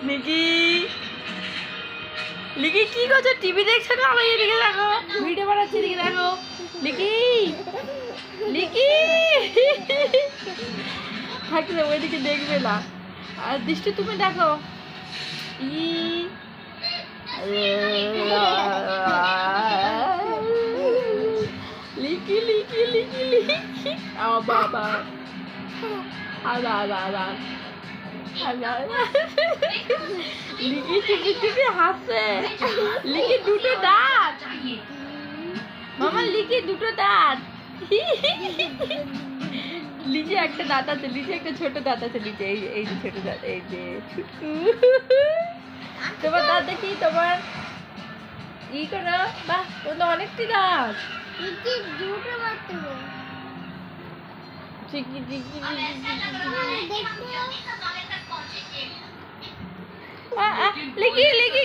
Leaky leaky কি করছো? TV দেখছো না? আমার এদিকে দেখো, ভিডিও বানাচ্ছি, এদিকে দেখো। লিকি লিকি থাকলে ওইদিকে দেখবে না। আর দৃষ্টি তুমি দেখো। ই লিকি লিকি লিকি লিকি বাবা লিকি চুপি চুপি হাসছে। লিকি দুটো দাঁত মামা, লিকি দুটো দাঁত। লিচে একটা দাঁত আছে, লিচে একটা ছোট দাঁত আছে, লিচে এই যে ছোট দাঁত, এই যে ছুটকু। তোমার দাঁত দেখি, তোমার ই করো। বাহ, তোর তো অনেকটি দাঁত। চিকি চিকি লিকি লিকি